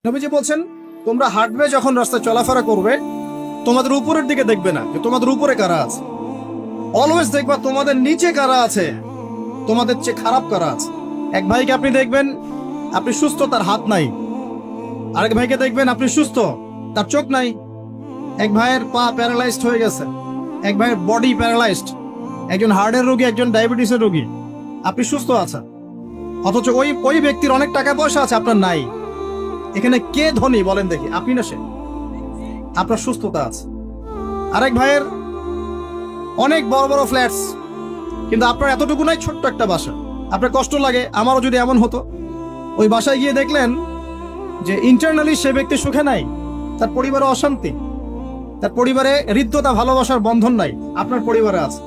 নবীজি বলছেন, তোমরা হাঁটবে যখন রাস্তায় চলাফেরা করবে, তোমাদের উপরের দিকে দেখবে না যে তোমাদের উপরে কারা আছে। অলওয়েজ দেখবা তোমাদের নিচে কারা আছে, তোমাদের চেয়ে খারাপ কারা আছে। এক ভাইকে আপনি দেখবেন আপনি সুস্থ, তার হাত নাই। আরেক ভাইকে দেখবেন আপনি সুস্থ, তার চোখ নাই। এক ভাইয়ের পা প্যারালাইজড হয়ে গেছে, এক ভাইয়ের বডি প্যারালাইজড, একজন হার্টের রোগী, একজন ডায়াবেটিসের রোগী। আপনি সুস্থ আছেন, অথচ ওই ব্যক্তির অনেক টাকা পয়সা আছে, আপনার নাই। এখানে কে ধনী বলেন দেখি, আপনি না সে? আপনার সুস্থতা আছে। আরেক ভাইয়ের অনেক বড় বড় ফ্ল্যাটস, কিন্তু আপনার এতটুকু নাই, ছোট্ট একটা বাসা। আপনার কষ্ট লাগে, আমারও যদি এমন হতো। ওই বাসায় গিয়ে দেখলেন যে ইন্টারনালি সে ব্যক্তি সুখে নাই, তার পরিবারে অশান্তি, তার পরিবারে হৃদ্যতা ভালোবাসার বন্ধন নাই। আপনার পরিবারে আছে।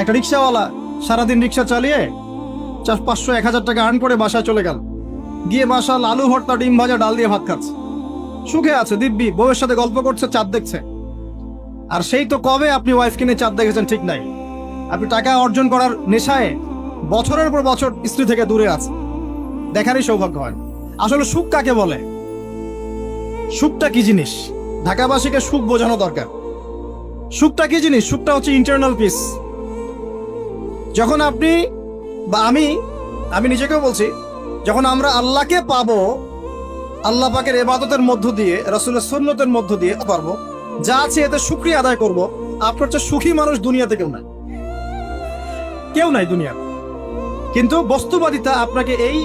একটা রিক্সাওয়ালা সারাদিন রিক্সা চালিয়ে 500-1000 টাকা আর্ন করে বাসায় চলে গেল, গিয়ে বাসা আলু ভর্তা, ডিম ভাজা, ডাল দিয়ে ভাত খাচ্ছে, সুখে আছে দিব্যি, বউয়ের সাথে গল্প করছে, চাঁদ দেখছে। আর সেই তো কবে আপনি ওয়াইফ কিনে চাঁদ দেখেছেন ঠিক নাই। আপনি টাকা অর্জন করার নেশায় বছরের পর বছর স্ত্রী থেকে দূরে আছে, দেখারই সৌভাগ্য হয়। আসলে সুখ কাকে বলে, সুখটা কি জিনিস, ঢাকাবাসীকে সুখ বোঝানো দরকার। সুখটা কি জিনিস? সুখটা হচ্ছে ইন্টারনাল পিস। যখন আপনি বা আমি নিজেকেও বলছি, যখন আমরা আল্লাহকে পাবো, আল্লাহ পাকের ইবাদতের মধ্য দিয়ে, রাসূলের সুন্নতের মধ্য দিয়ে পারবো, যা আছে এতে শুকরিয়া আদায় করব। আপনার চেয়ে সুখী মানুষ দুনিয়াতে কেউ নাই দুনিয়া। কিন্তু বস্তুবাদিতা আপনাকে এই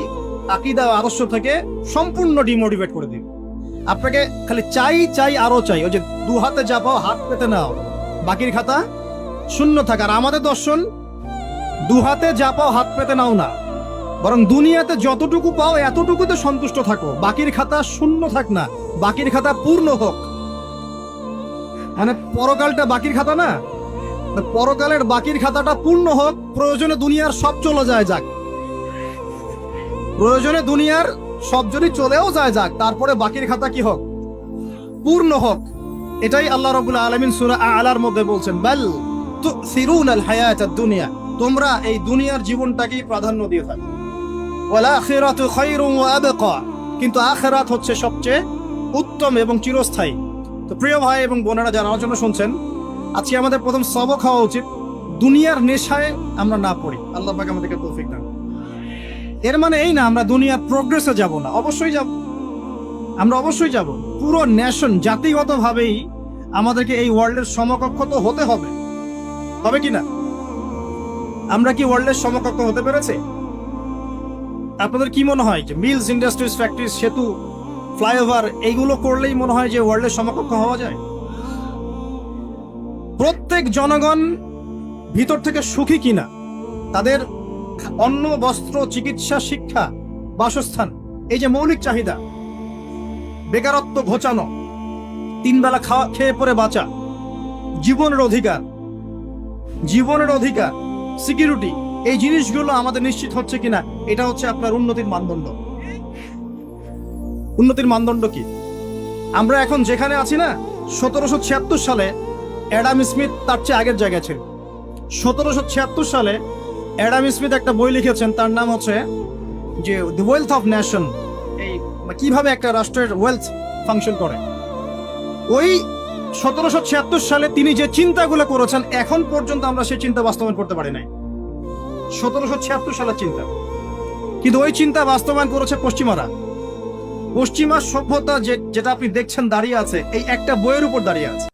আকীদা আদর্শ থেকে সম্পূর্ণ ডিমোটিভেট করে দিবে। আপনাকে খালি চাই আরো চাই। ওই যে দু হাতে যা পাও হাত পেতে নাও, বাকির খাতা শূন্য থাকার। আমাদের দর্শন দু হাতে যা পাও হাত পেতে নাও না, বরং দুনিয়াতে যতটুকু পাও এতটুকুতে সন্তুষ্ট থাকো, বাকির খাতা শূন্য থাক না, বাকির খাতা পূর্ণ হোক। মানে পরকালটা বাকির খাতা না, পরকালের বাকির খাতাটা পূর্ণ হোক। প্রয়োজনে দুনিয়ার সব চলে যায় যাক, প্রয়োজনে দুনিয়ার সব যদি চলেও যায় যাক, তারপরে বাকির খাতা কি হোক? পূর্ণ হোক। এটাই আল্লাহ রাব্বুল আলামিন সূরা আ'লার মধ্যে বলছেন, বাল তুসিরুনাল হায়াতাদ দুনিয়া, তোমরা এই দুনিয়ার জীবনটাকেই প্রাধান্য দিয়ে থাকো। ওয়াল আখিরাতু খায়রুন ওয়া আবকা, কিন্তু আখিরাত হচ্ছে সবচেয়ে উত্তম এবং চিরস্থায়ী। তো প্রিয় ভাই এবং বোনেরা যারা আলোচনা শুনছেন, আজকে আমাদের প্রথম সবক হওয়া উচিত দুনিয়ার নেশায় আমরা না পড়ি। আল্লাহ পাক আমাদেরকে তৌফিক দান। এর মানে এই না আমরা দুনিয়ার প্রোগ্রেসে যাব না, অবশ্যই যাব, আমরা অবশ্যই যাব। পুরো নেশন জাতিগতভাবেই আমাদেরকে এই ওয়ার্ল্ডের সমকক্ষ তো হতে হবে, হবে কি না? আমরা কি ওয়ার্ল্ডের সমকক্ষ হতে পেরেছে? আপনাদের কি মনে হয় যে মিলস, ইন্ডাস্ট্রিজ, ফ্যাক্টরিজ, সেতু, ফ্লাইওভার এইগুলো করলেই মনে হয় যে ওয়ার্ল্ডের সমকক্ষ হওয়া যায়? প্রত্যেক জনগণ ভিতর থেকে সুখী কিনা, তাদের অন্ন, বস্ত্র, চিকিৎসা, শিক্ষা, বাসস্থান, এই যে মৌলিক চাহিদা, বেকারত্ব ঘোচানো, 3 বেলা খেয়ে পরে বাঁচা, জীবনের অধিকার, সিকিউরিটি, এই জিনিসগুলো আমাদের নিশ্চিত হচ্ছে কিনা, এটা হচ্ছে আপনার উন্নতির মানদণ্ড। উন্নতির মানদণ্ড কি? আমরা এখন যেখানে আছি না, 1776 সালে অ্যাডাম স্মিথ তার চেয়ে আগের জায়গায় ছিল। 1776 সালে অ্যাডাম স্মিথ একটা বই লিখেছেন, তার নাম হচ্ছে যে দ্য ওয়েলথ অফ নেশন, এই কিভাবে একটা রাষ্ট্রের ওয়েলথ ফাংশন করে। ওই 1776 সালে তিনি যে চিন্তাগুলো করেছেন, এখন পর্যন্ত আমরা সেই চিন্তা বাস্তবায়ন করতে পারি নাই। 1776 সালের চিন্তা, কিন্তু ওই চিন্তা বাস্তবায়ন করেছে পশ্চিমা সভ্যতা, যেটা আপনি দেখছেন দাঁড়িয়ে আছে এই একটা বইয়ের উপর দাঁড়িয়ে আছে।